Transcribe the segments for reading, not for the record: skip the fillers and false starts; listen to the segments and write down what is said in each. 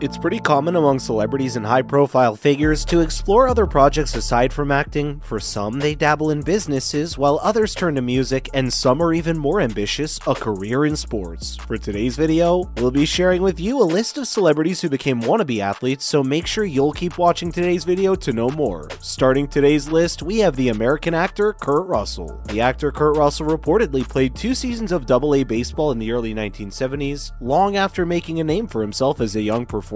It's pretty common among celebrities and high-profile figures to explore other projects aside from acting. For some, they dabble in businesses, while others turn to music, and some are even more ambitious, a career in sports. For today's video, we'll be sharing with you a list of celebrities who became wannabe athletes, so make sure you'll keep watching today's video to know more. Starting today's list, we have the American actor Kurt Russell. The actor Kurt Russell reportedly played 2 seasons of AA baseball in the early 1970s, long after making a name for himself as a young performer,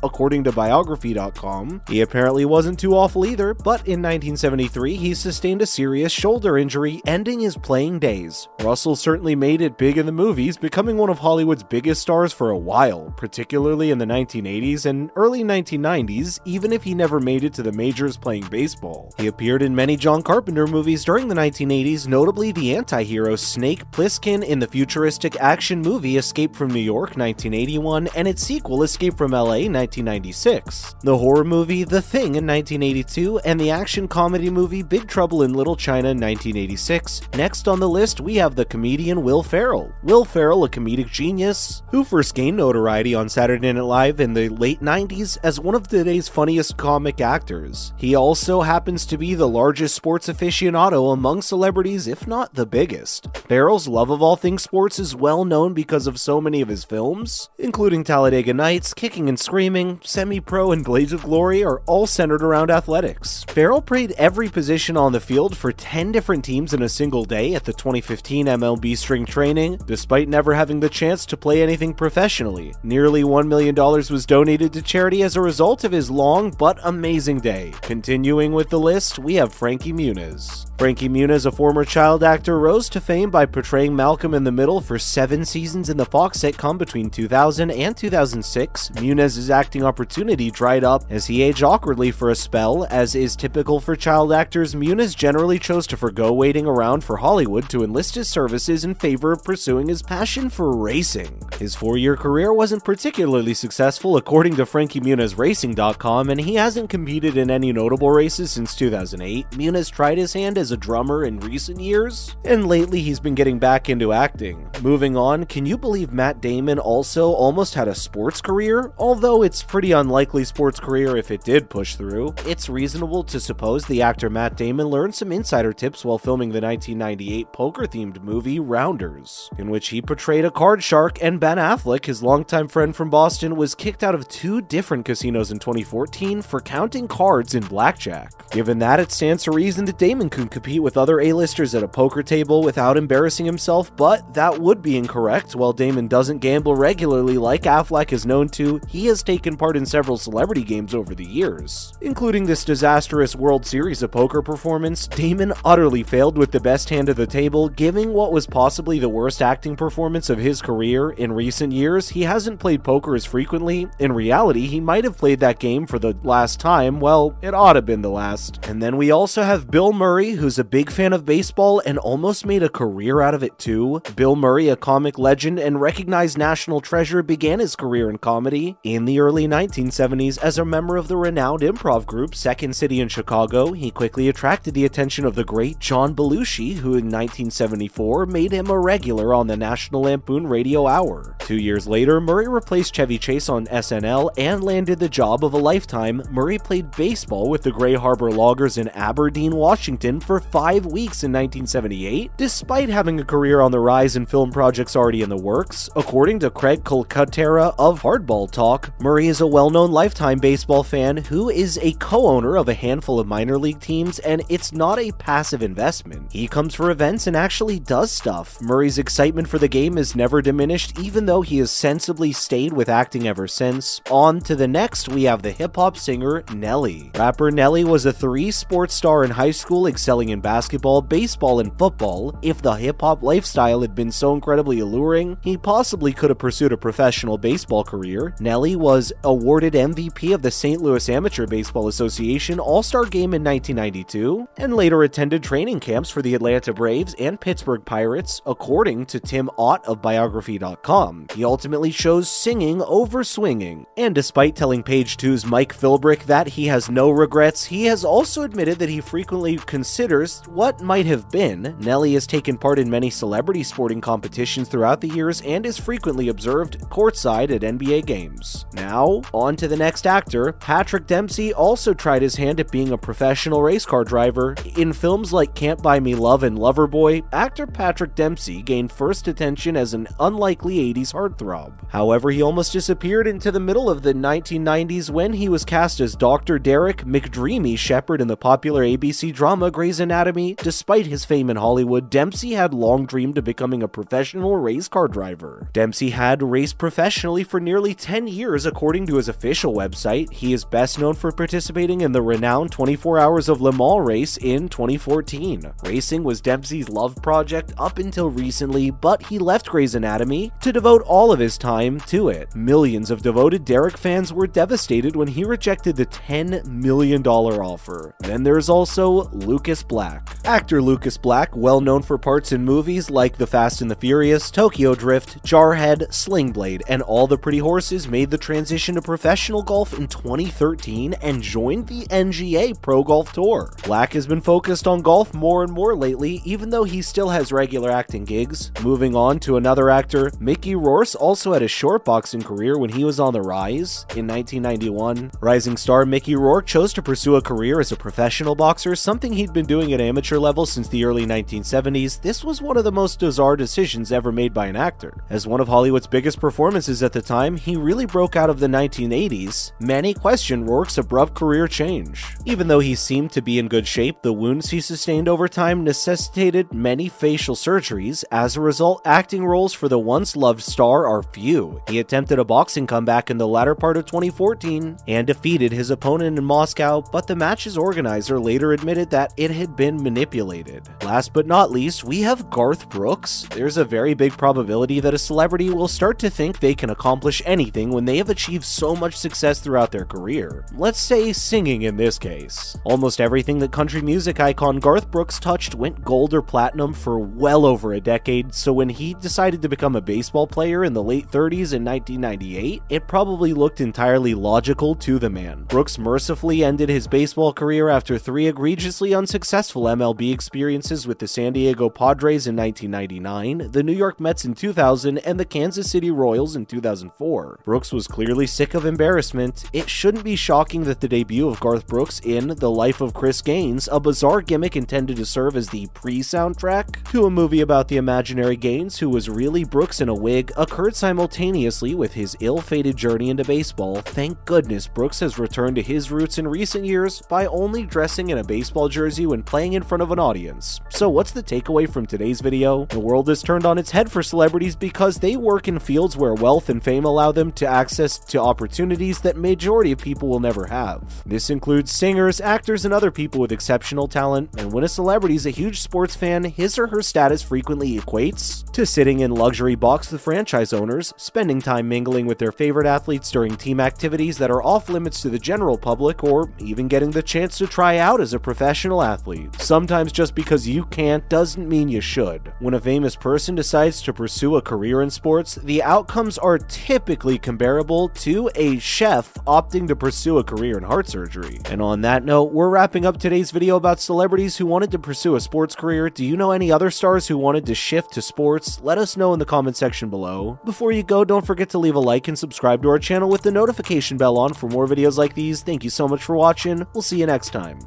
according to biography.com. He apparently wasn't too awful either, but in 1973 he sustained a serious shoulder injury, ending his playing days. Russell certainly made it big in the movies, becoming one of Hollywood's biggest stars for a while, particularly in the 1980s and early 1990s, even if he never made it to the majors playing baseball. He appeared in many John Carpenter movies during the 1980s, notably the anti-hero Snake Plissken in the futuristic action movie Escape from New York 1981 and its sequel Escape from LA 1996, the horror movie The Thing in 1982, and the action comedy movie Big Trouble in Little China in 1986. Next on the list, we have the comedian Will Ferrell. Will Ferrell, a comedic genius who first gained notoriety on Saturday Night Live in the late 90s as one of today's funniest comic actors. He also happens to be the largest sports aficionado among celebrities, if not the biggest. Ferrell's love of all things sports is well known because of so many of his films, including Talladega Nights, Kicking and Screaming, Semi-Pro, and Blades of Glory are all centered around athletics. Ferrell played every position on the field for 10 different teams in a single day at the 2015 MLB Spring Training, despite never having the chance to play anything professionally. Nearly $1 million was donated to charity as a result of his long but amazing day. Continuing with the list, we have Frankie Muniz. Frankie Muniz, a former child actor, rose to fame by portraying Malcolm in the Middle for 7 seasons in the Fox sitcom between 2000 and 2006. Muniz's acting opportunity dried up as he aged awkwardly for a spell. As is typical for child actors, Muniz generally chose to forgo waiting around for Hollywood to enlist his services in favor of pursuing his passion for racing. His 4-year career wasn't particularly successful according to FrankieMunizRacing.com, and he hasn't competed in any notable races since 2008. Muniz tried his hand as a drummer in recent years, and lately he's been getting back into acting. Moving on, can you believe Matt Damon also almost had a sports career? Although it's pretty unlikely sports career if it did push through, it's reasonable to suppose the actor Matt Damon learned some insider tips while filming the 1998 poker-themed movie Rounders, in which he portrayed a card shark, and Ben Affleck, his longtime friend from Boston, was kicked out of 2 different casinos in 2014 for counting cards in blackjack. Given that, it stands to reason that Damon could compete with other A-listers at a poker table without embarrassing himself, but that would be incorrect. While Damon doesn't gamble regularly like Affleck is known to, he has taken part in several celebrity games over the years, including this disastrous World Series of Poker performance. Damon utterly failed with the best hand of the table, giving what was possibly the worst acting performance of his career. In recent years, he hasn't played poker as frequently. In reality, he might have played that game for the last time. Well, it ought to have been the last. And then we also have Bill Murray, who's a big fan of baseball and almost made a career out of it too. Bill Murray, a comic legend and recognized national treasure, began his career in comedy in the early 1970s as a member of the renowned improv group Second City in Chicago. He quickly attracted the attention of the great John Belushi, who in 1974 made him a regular on the National Lampoon Radio Hour. 2 years later, Murray replaced Chevy Chase on SNL and landed the job of a lifetime. Murray played baseball with the Gray Harbor Loggers in Aberdeen, Washington for 5 weeks in 1978, despite having a career on the rise and film projects already in the works. According to Craig Colcaterra of Hardball Talk, Murray is a well-known lifetime baseball fan who is a co-owner of a handful of minor league teams, and it's not a passive investment. He comes for events and actually does stuff. Murray's excitement for the game is never diminished, even though he has sensibly stayed with acting ever since. On to the next, we have the hip-hop singer Nelly. Rapper Nelly was a 3-sport star in high school, excelling in basketball, baseball, and football. If the hip-hop lifestyle had been so incredibly alluring, he possibly could have pursued a professional baseball career. Nelly was awarded MVP of the St. Louis Amateur Baseball Association All-Star Game in 1992, and later attended training camps for the Atlanta Braves and Pittsburgh Pirates, according to Tim Ott of Biography.com. He ultimately chose singing over swinging, and despite telling Page 2's Mike Philbrick that he has no regrets, he has also admitted that he frequently considers what might have been. Nelly has taken part in many celebrity sporting competitions throughout the years and is frequently observed courtside at NBA games. years. Now, on to the next actor. Patrick Dempsey also tried his hand at being a professional race car driver. In films like Can't Buy Me Love and Loverboy, actor Patrick Dempsey gained first attention as an unlikely 80s heartthrob. However, he almost disappeared into the middle of the 1990s when he was cast as Dr. Derek McDreamy Shepherd in the popular ABC drama Grey's Anatomy. Despite his fame in Hollywood, Dempsey had long dreamed of becoming a professional race car driver. Dempsey had raced professionally for nearly 10 years according to his official website. He is best known for participating in the renowned 24 Hours of Le Mans race in 2014. Racing was Dempsey's love project up until recently, but he left Grey's Anatomy to devote all of his time to it. Millions of devoted Derek fans were devastated when he rejected the $10 million offer. Then there's also Lucas Black. Actor Lucas Black, well known for parts in movies like The Fast and the Furious, Tokyo Drift, Jarhead, Sling Blade, and All the Pretty Horses, made the transition to professional golf in 2013 and joined the NGA Pro Golf Tour. Black has been focused on golf more and more lately, even though he still has regular acting gigs. Moving on to another actor, Mickey Rourke also had a short boxing career when he was on the rise. In 1991, rising star Mickey Rourke chose to pursue a career as a professional boxer, something he'd been doing at amateur level since the early 1970s. This was one of the most bizarre decisions ever made by an actor. As one of Hollywood's biggest performances at the time, he really broke out of the 1980s. Many questioned Rourke's abrupt career change. Even though he seemed to be in good shape, the wounds he sustained over time necessitated many facial surgeries. As a result, acting roles for the once loved star are few. He attempted a boxing comeback in the latter part of 2014 and defeated his opponent in Moscow, but the match's organizer later admitted that it had been manipulated. Last but not least, we have Garth Brooks. There's a very big probability that a celebrity will start to think they can accomplish anything when they have achieved so much success throughout their career. Let's say singing in this case. Almost everything that country music icon Garth Brooks touched went gold or platinum for well over a decade, so when he decided to become a baseball player in the late 30s in 1998, it probably looked entirely logical to the man. Brooks mercifully ended his baseball career after 3 egregiously unsuccessful MLB experiences with the San Diego Padres in 1999, the New York Mets in 2000, and the Kansas City Royals in 2004. Brooks was clearly sick of embarrassment. It shouldn't be shocking that the debut of Garth Brooks in The Life of Chris Gaines, a bizarre gimmick intended to serve as the pre-soundtrack to a movie about the imaginary Gaines, who was really Brooks in a wig, occurred simultaneously with his ill-fated journey into baseball. Thank goodness Brooks has returned to his roots in recent years by only dressing in a baseball jersey when playing in front of an audience. So what's the takeaway from today's video? The world is turned on its head for celebrities because they work in fields where wealth and fame allow them to access to opportunities that majority of people will never have. This includes singers, actors, and other people with exceptional talent, and when a celebrity is a huge sports fan, his or her status frequently equates to sitting in luxury box with franchise owners, spending time mingling with their favorite athletes during team activities that are off limits to the general public, or even getting the chance to try out as a professional athlete. Sometimes just because you can't doesn't mean you should. When a famous person decides to pursue a career in sports, the outcomes are typically comparable to a chef opting to pursue a career in heart surgery. And on that note, we're wrapping up today's video about celebrities who wanted to pursue a sports career. Do you know any other stars who wanted to shift to sports? Let us know in the comment section below. Before you go, don't forget to leave a like and subscribe to our channel with the notification bell on for more videos like these. Thank you so much for watching. We'll see you next time.